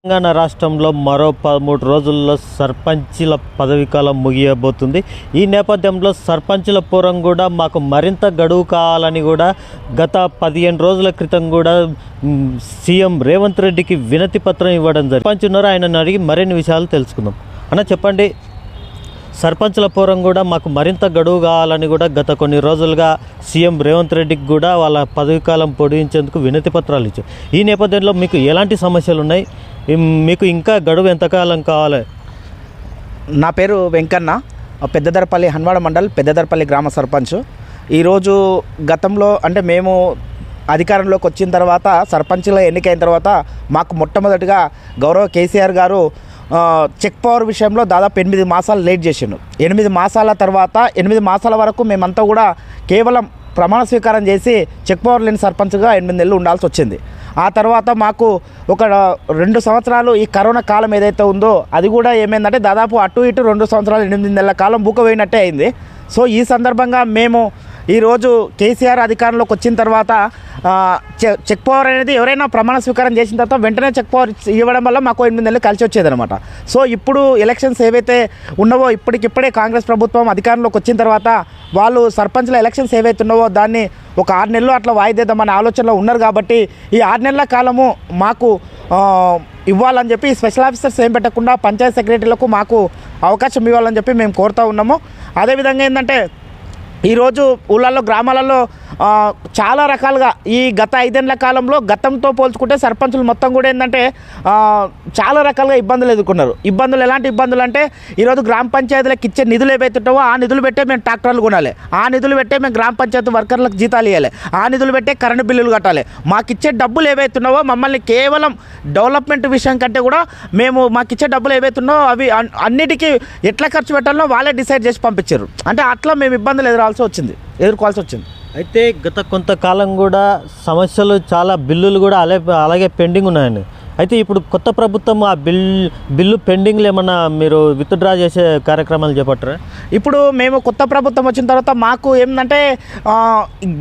తెలంగాణ రాష్ట్రంలో మరో 13 రోజుల్లో సర్పంచ్ల పదవీకాలం ముగియబోతుంది. ఈ నేపథ్యంలో సర్పంచ్ల పూర్వం కూడా మాకు మరింత గడువు కావాలని కూడా గత 15 రోజుల క్రితం కూడా సీఎం రేవంత్ రెడ్డికి వినతి పత్రం ఇవ్వడం జరిగింది. సర్పంచ్ ఉన్నారు, ఆయనను అడిగి మరిన్ని విషయాలు తెలుసుకుందాం. అన్న చెప్పండి, సర్పంచ్ల పూర్వం కూడా మాకు మరింత గడువు కావాలని కూడా గత కొన్ని రోజులుగా సీఎం రేవంత్ రెడ్డికి కూడా వాళ్ళ పదవీకాలం పొడిగించేందుకు వినతి పత్రాలు ఇచ్చారు. ఈ నేపథ్యంలో మీకు ఎలాంటి సమస్యలు ఉన్నాయి, మీకు ఇంకా గడువు ఎంతకాలం కావాలి? నా పేరు వెంకన్న, పెద్దదరపల్లి హన్వాడ మండల్ పెద్దదరపల్లి గ్రామ సర్పంచ్. ఈరోజు గతంలో అంటే మేము అధికారంలోకి వచ్చిన తర్వాత సర్పంచ్ల ఎన్నికైన తర్వాత మాకు మొట్టమొదటిగా గౌరవ కేసీఆర్ గారు చెక్ పవర్ విషయంలో దాదాపు 8 మాసాలు లేట్ చేసిండు. 8 మాసాల తర్వాత 8 మాసాల వరకు మేమంతా కూడా కేవలం ప్రమాణ స్వీకారం చేసి చెక్ పవర్ లేని సర్పంచ్గా 8 నెలలు ఉండాల్సి వచ్చింది. ఆ తర్వాత మాకు ఒక 2 సంవత్సరాలు ఈ కరోనా కాలం ఏదైతే ఉందో అది కూడా ఏమైందంటే దాదాపు అటు ఇటు 2 సంవత్సరాలు 8 నెలల కాలం బూకపోయినట్టే అయింది. సో ఈ సందర్భంగా మేము ఈరోజు కేసీఆర్ అధికారంలోకి వచ్చిన తర్వాత చెక్ పవర్ అనేది ఎవరైనా ప్రమాణ స్వీకారం చేసిన తర్వాత వెంటనే చెక్ పవర్ ఇవ్వడం వల్ల మాకు 8 నెలలు కలిసి వచ్చేదనమాట. సో ఇప్పుడు ఎలక్షన్స్ ఏవైతే ఉన్నావో ఇప్పటికిప్పుడే కాంగ్రెస్ ప్రభుత్వం అధికారంలోకి వచ్చిన తర్వాత వాళ్ళు సర్పంచ్ల ఎలక్షన్స్ ఏవైతే ఉన్నావో దాన్ని ఒక 6 నెలలు అట్లా వాయిదేద్దామనే ఆలోచనలో ఉన్నారు. కాబట్టి ఈ 6 నెలల కాలము మాకు ఇవ్వాలని చెప్పి స్పెషల్ ఆఫీసర్స్ ఏం పెట్టకుండా పంచాయత్ సెక్రటరీలకు మాకు అవకాశం ఇవ్వాలని చెప్పి మేము కోరుతూ ఉన్నాము. అదేవిధంగా ఏంటంటే ఈరోజు ఊళ్ళల్లో గ్రామాలలో చాలా రకాలుగా ఈ గత 5 ఏళ్ల కాలంలో గతంతో పోల్చుకుంటే సర్పంచులు మొత్తం కూడా ఏంటంటే చాలా రకాలుగా ఇబ్బందులు ఎదుర్కొన్నారు. ఎలాంటి ఇబ్బందులు అంటే ఈరోజు గ్రామ పంచాయతీలకు ఇచ్చే నిధులు ఏవైతుంటావో ఆ నిధులు పెట్టే మేము ట్రాక్టర్లు కొనాలి, ఆ నిధులు పెట్టే మేము గ్రామ పంచాయతీ వర్కర్లకు జీతాలు ఇవ్వాలి, ఆ నిధులు పెట్టే కరెంటు బిల్లులు కట్టాలి. మాకు ఇచ్చే డబ్బులు ఏవైతున్నావో మమ్మల్ని కేవలం డెవలప్మెంట్ విషయం కంటే కూడా మేము మాకు ఇచ్చే డబ్బులు ఏవైతున్నావో అవి అన్నిటికీ ఎట్లా ఖర్చు పెట్టాలో వాళ్ళే డిసైడ్ చేసి పంపించారు. అంటే అట్లా మేము ఇబ్బందులు ఎదుర్కోవాల్సి వచ్చింది. అయితే గత కొంతకాలం కూడా సమస్యలు చాలా బిల్లులు కూడా అలాగే పెండింగ్ ఉన్నాయండి. అయితే ఇప్పుడు కొత్త ప్రభుత్వం ఆ బిల్లు పెండింగ్లు ఏమన్నా మీరు విత్డ్రా చేసే కార్యక్రమాలు చేపట్టారా? ఇప్పుడు మేము కొత్త ప్రభుత్వం వచ్చిన తర్వాత మాకు ఏంటంటే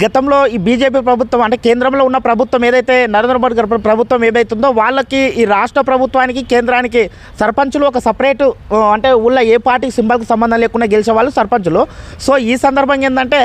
గతంలో ఈ బీజేపీ ప్రభుత్వం అంటే కేంద్రంలో ఉన్న ప్రభుత్వం ఏదైతే నరేంద్ర మోడీ గారి ప్రభుత్వం ఏదైతుందో వాళ్ళకి ఈ రాష్ట్ర ప్రభుత్వానికి కేంద్రానికి సర్పంచులు ఒక సపరేటు అంటే ఊళ్ళో ఏ పార్టీ సింబల్కి సంబంధం లేకుండా గెలిచే వాళ్ళు సర్పంచులు. సో ఈ సందర్భంగా ఏంటంటే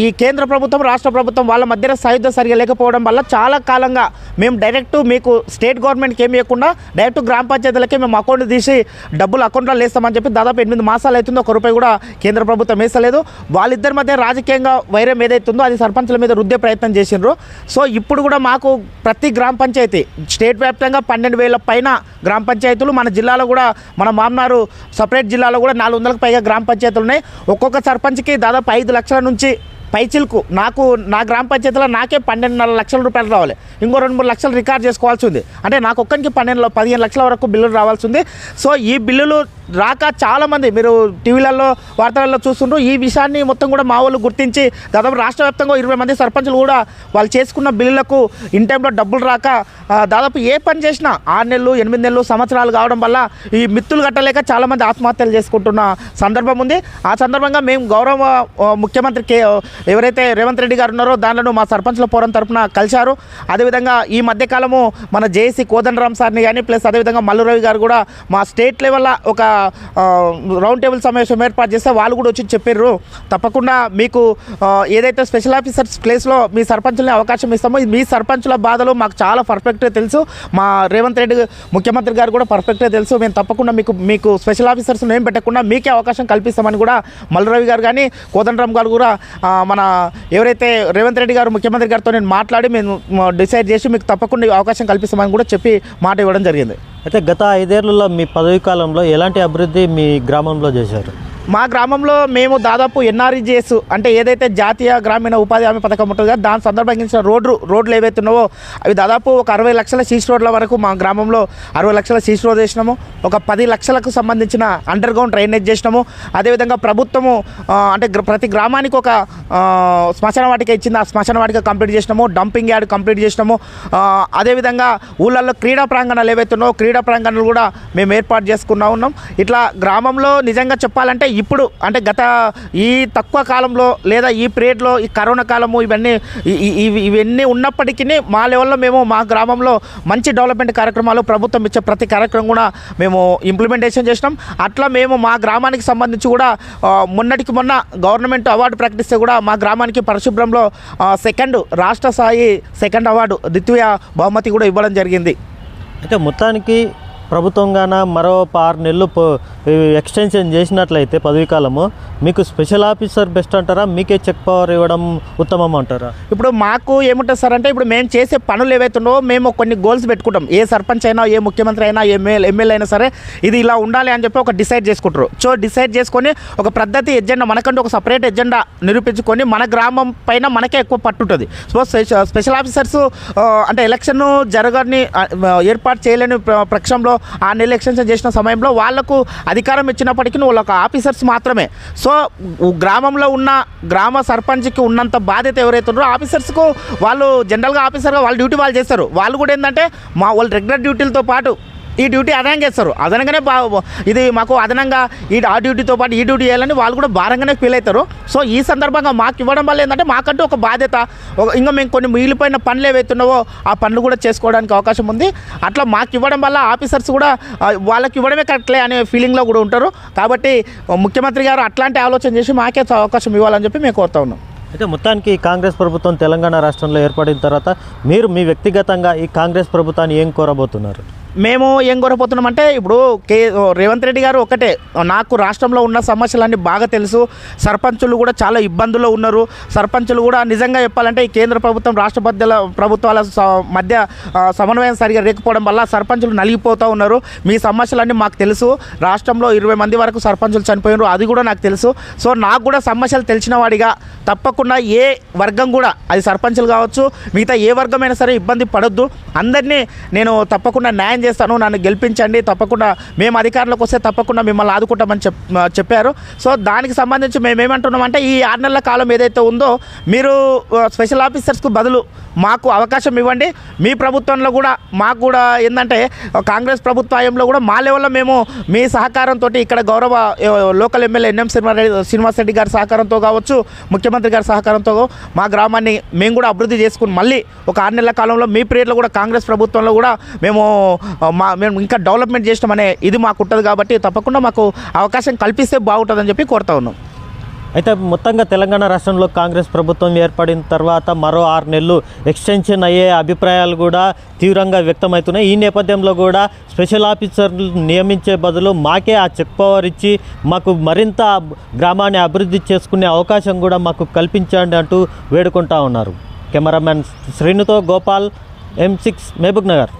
ఈ కేంద్ర ప్రభుత్వం రాష్ట్ర ప్రభుత్వం వాళ్ళ మధ్యన సాయుధ్యం సరిగా లేకపోవడం వల్ల చాలా కాలంగా మేము డైరెక్ట్ మీకు స్టేట్ గవర్నమెంట్కి ఏమి ఇవ్వకుండా డైరెక్ట్ గ్రామ పంచాయతీలకే మేము అకౌంట్ తీసి డబ్బులు అకౌంట్లో వేస్తామని చెప్పి దాదాపు 8 మాసాలు అవుతుందో 1 రూపాయి కూడా కేంద్ర ప్రభుత్వం వేసలేదు. వాళ్ళిద్దరి మధ్య రాజకీయంగా వైరం ఏదైతుందో అది సర్పంచుల మీద రుద్దే ప్రయత్నం చేసిండ్రు. సో ఇప్పుడు కూడా మాకు ప్రతి గ్రామ పంచాయతీ స్టేట్ వ్యాప్తంగా 12,000 పైన గ్రామ పంచాయతీలు, మన జిల్లాలో కూడా మన మామనారు సపరేట్ జిల్లాలో కూడా 400కు పైగా గ్రామ పంచాయతీలు ఉన్నాయి. ఒక్కొక్క సర్పంచ్కి దాదాపు 5 లక్షల నుంచి పైచిల్కు నాకు నా గ్రామ పంచాయతీలో నాకే 12.5 లక్షల రూపాయలు రావాలి. ఇంకో 2-3 లక్షలు రికార్డ్ చేసుకోవాల్సి ఉంది. అంటే నాకు ఒక్కరికి 15 లక్షల వరకు బిల్లులు రావాల్సి ఉంది. సో ఈ బిల్లులు రాక చాలామంది మీరు టీవీలలో వార్తలలో చూస్తుండ్రు. ఈ విషయాన్ని మొత్తం కూడా మా వాళ్ళు గుర్తించి దాదాపు రాష్ట్ర వ్యాప్తంగా 20 మంది సర్పంచులు కూడా వాళ్ళు చేసుకున్న బిల్లులకు ఇన్ టైంలో డబ్బులు రాక దాదాపు ఏ పని చేసినా 6 నెలలు 8 నెలలు సంవత్సరాలు కావడం వల్ల ఈ మిత్తులు కట్టలేక చాలామంది ఆత్మహత్యలు చేసుకుంటున్న సందర్భం ఉంది. ఆ సందర్భంగా మేము గౌరవ ముఖ్యమంత్రి ఎవరైతే రేవంత్ రెడ్డి గారు ఉన్నారో దానిలో మా సర్పంచ్ల పోరం తరఫున కలిశారు. అదేవిధంగా ఈ మధ్యకాలము మన జేఏసీ కోదండరామ్ సార్ని కానీ ప్లస్ అదేవిధంగా మల్లురవి గారు కూడా మా స్టేట్ లెవెల్లో ఒక రౌండ్ టేబుల్ సమావేశం ఏర్పాటు చేస్తే వాళ్ళు కూడా వచ్చి చెప్పారు తప్పకుండా మీకు ఏదైతే స్పెషల్ ఆఫీసర్స్ ప్లేస్లో మీ సర్పంచులని అవకాశం ఇస్తామో మీ సర్పంచుల బాధలు మాకు చాలా పర్ఫెక్ట్గా తెలుసు, మా రేవంత్ రెడ్డి ముఖ్యమంత్రి గారు కూడా పర్ఫెక్ట్గా తెలుసు, మేము తప్పకుండా మీకు స్పెషల్ ఆఫీసర్స్ ఏం పెట్టకుండా మీకే అవకాశం కల్పిస్తామని కూడా మల్లురవి గారు కానీ కోదండరామ్ గారు కూడా మన ఎవరైతే రేవంత్ రెడ్డి గారు ముఖ్యమంత్రి గారితో నేను మాట్లాడి మేము డిసైడ్ చేసి మీకు తప్పకుండా అవకాశం కల్పిస్తామని కూడా చెప్పి మాట ఇవ్వడం జరిగింది. అయితే గత 5 ఏళ్లలో మీ పదవీ కాలంలో ఎలాంటి అభివృద్ధి మీ గ్రామంలో చేశారు? మా గ్రామంలో మేము దాదాపు ఎన్ఆర్ఈజీఎస్ అంటే ఏదైతే జాతీయ గ్రామీణ ఉపాధి హామీ పథకం ఉంటుందో దాని సందర్భంగా రోడ్లు ఏవైతున్నావో అవి దాదాపు ఒక 60 లక్షల సీసీ రోడ్ల వరకు మా గ్రామంలో 60 లక్షల సీసీ రోడ్ చేసినాము. ఒక 10 లక్షలకు సంబంధించిన అండర్ గ్రౌండ్ డ్రైనేజ్ చేసినాము. అదేవిధంగా ప్రభుత్వము అంటే ప్రతి గ్రామానికి ఒక శ్మశాన వాటిక ఇచ్చింది, ఆ శ్మశాన వాటిక కంప్లీట్ చేసినాము. డంపింగ్ యార్డ్ కంప్లీట్ చేసినాము. అదేవిధంగా ఊళ్ళల్లో క్రీడా ప్రాంగణాలు ఏవైతున్నాయో క్రీడా ప్రాంగణాలు కూడా మేము ఏర్పాటు చేసుకున్నా ఉన్నాం. ఇట్లా గ్రామంలో నిజంగా చెప్పాలంటే ఇప్పుడు అంటే గత ఈ తక్కువ కాలంలో లేదా ఈ పీరియడ్లో ఈ కరోనా కాలము ఇవన్నీ ఉన్నప్పటికీ మా లెవెల్లో మేము మా గ్రామంలో మంచి డెవలప్మెంట్ కార్యక్రమాలు ప్రభుత్వం ఇచ్చే ప్రతి కార్యక్రమం కూడా మేము ఇంప్లిమెంటేషన్ చేసినాం. అట్లా మేము మా గ్రామానికి సంబంధించి కూడా మొన్నటికి మొన్న గవర్నమెంట్ అవార్డు ప్రకటిస్తే కూడా మా గ్రామానికి పరిశుభ్రంలో రాష్ట్ర స్థాయి సెకండ్ అవార్డు ద్వితీయ బహుమతి కూడా ఇవ్వడం జరిగింది. అయితే మొత్తానికి ప్రభుత్వంగాన మరో 6 నెలలు ఎక్స్టెన్షన్ చేసినట్లయితే పదవీకాలము మీకు స్పెషల్ ఆఫీసర్ బెస్ట్ అంటారా, మీకే చెక్ పవర్ ఇవ్వడం ఉత్తమం అంటారా? ఇప్పుడు మాకు ఏముంటుంది సార్ అంటే ఇప్పుడు మేము చేసే పనులు ఏవైతున్నావో మేము కొన్ని గోల్స్ పెట్టుకుంటాం. ఏ సర్పంచ్ అయినా, ఏ ముఖ్యమంత్రి అయినా, ఎమ్మెల్యే అయినా సరే ఇది ఇలా ఉండాలి అని చెప్పి ఒక డిసైడ్ చేసుకుంటారు. సో డిసైడ్ చేసుకొని ఒక పద్ధతి ఎజెండా మనకంటూ ఒక సపరేట్ ఎజెండా నిరూపించుకొని మన గ్రామం పైన మనకే ఎక్కువ పట్టుంటుంది. సో స్పెషల్ ఆఫీసర్స్ అంటే ఎలక్షన్ జరగని ఏర్పాటు చేయలేని పక్షంలో 6 నెలలు ఎక్స్టెన్షన్ చేసిన సమయంలో వాళ్లకు అధికారం ఇచ్చినప్పటికీ వాళ్ళొక ఆఫీసర్స్ మాత్రమే. సో గ్రామంలో ఉన్న గ్రామ సర్పంచ్కి ఉన్నంత బాధ్యత ఎవరైతే ఉన్నారో ఆఫీసర్స్కు వాళ్ళు జనరల్గా ఆఫీసర్గా వాళ్ళ డ్యూటీ వాళ్ళు చేస్తారు. వాళ్ళు కూడా ఏంటంటే వాళ్ళు రెగ్యులర్ డ్యూటీలతో పాటు ఈ డ్యూటీ అదనంగా చేస్తారు. అదనంగానే ఇది మాకు అదనంగా ఆ డ్యూటీతో పాటు ఈ డ్యూటీ చేయాలని వాళ్ళు కూడా భారంగానే ఫీల్ అవుతారు. సో ఈ సందర్భంగా మాకు ఇవ్వడం వల్ల ఏంటంటే మాకంటూ ఒక బాధ్యత, ఇంకా మేము కొన్ని మిగిలిపోయిన పనులు ఏవైతున్నావో ఆ పనులు కూడా చేసుకోవడానికి అవకాశం ఉంది. అట్లా మాకు ఇవ్వడం వల్ల ఆఫీసర్స్ కూడా వాళ్ళకి ఇవ్వడమే కరెక్ట్లే అనే ఫీలింగ్లో కూడా ఉంటారు. కాబట్టి ముఖ్యమంత్రి గారు అట్లాంటి ఆలోచన చేసి మాకే అవకాశం ఇవ్వాలని చెప్పి మేము కోరుతా ఉన్నాం. అయితే మొత్తానికి కాంగ్రెస్ ప్రభుత్వం తెలంగాణ రాష్ట్రంలో ఏర్పడిన తర్వాత మీరు మీ వ్యక్తిగతంగా ఈ కాంగ్రెస్ ప్రభుత్వాన్ని ఏం కోరబోతున్నారు? మేము ఏం కోరబోతున్నామంటే ఇప్పుడు రేవంత్ రెడ్డి గారు ఒకటే, నాకు రాష్ట్రంలో ఉన్న సమస్యలన్నీ బాగా తెలుసు. సర్పంచులు కూడా చాలా ఇబ్బందుల్లో ఉన్నారు. సర్పంచులు కూడా నిజంగా చెప్పాలంటే ఈ కేంద్ర ప్రభుత్వం రాష్ట్ర ప్రభుత్వాల మధ్య సమన్వయం సరిగా లేకపోవడం వల్ల సర్పంచులు నలిగిపోతూ ఉన్నారు. మీ సమస్యలన్నీ మాకు తెలుసు. రాష్ట్రంలో 20 మంది వరకు సర్పంచులు చనిపోయినారు, అది కూడా నాకు తెలుసు. సో నాకు కూడా సమస్యలు తెలిసిన వాడిగా తప్పకుండా ఏ వర్గం కూడా, అది సర్పంచులు కావచ్చు, మిగతా ఏ వర్గమైనా సరే ఇబ్బంది పడొద్దు. అందరినీ నేను తప్పకుండా న్యాయం చేస్తాను, నన్ను గెలిపించండి, తప్పకుండా మేము అధికారంలోకి వస్తే తప్పకుండా మిమ్మల్ని ఆదుకుంటామని చెప్పారు. సో దానికి సంబంధించి మేమేమంటున్నామంటే ఈ 6 నెలల కాలం ఏదైతే ఉందో మీరు స్పెషల్ ఆఫీసర్స్కు బదులు మాకు అవకాశం ఇవ్వండి. మీ ప్రభుత్వంలో కూడా మాకు కూడా ఏంటంటే కాంగ్రెస్ ప్రభుత్వంలో కూడా మా లెవెల్లో మేము మీ సహకారంతో ఇక్కడ గౌరవ local MLA NM Srinivas Reddy గారి సహకారంతో కావచ్చు, ముఖ్యమంత్రి గారి సహకారంతో మా గ్రామాన్ని మేము కూడా అభివృద్ధి చేసుకుని మళ్ళీ ఒక 6 నెలల కాలంలో మీ పీరియడ్లో కూడా కాంగ్రెస్ ప్రభుత్వంలో కూడా మేము ఇంకా డెవలప్మెంట్ చేసినామనే ఇది మాకు ఉంటుంది. కాబట్టి తప్పకుండా మాకు అవకాశం కల్పిస్తే బాగుంటుందని చెప్పి కోరుతా ఉన్నాం. అయితే మొత్తంగా తెలంగాణ రాష్ట్రంలో కాంగ్రెస్ ప్రభుత్వం ఏర్పడిన తర్వాత మరో 6 నెలలు ఎక్స్టెన్షన్ అయ్యే అభిప్రాయాలు కూడా తీవ్రంగా వ్యక్తమవుతున్నాయి. ఈ నేపథ్యంలో కూడా స్పెషల్ ఆఫీసర్లు నియమించే బదులు మాకే ఆ చెక్ పవర్ ఇచ్చి మాకు మరింత గ్రామాన్ని అభివృద్ధి చేసుకునే అవకాశం కూడా మాకు కల్పించండి అంటూ వేడుకుంటా ఉన్నారు. కెమెరామెన్ శ్రీనుతో గోపాల్, M6 మహబూబ్ నగర్.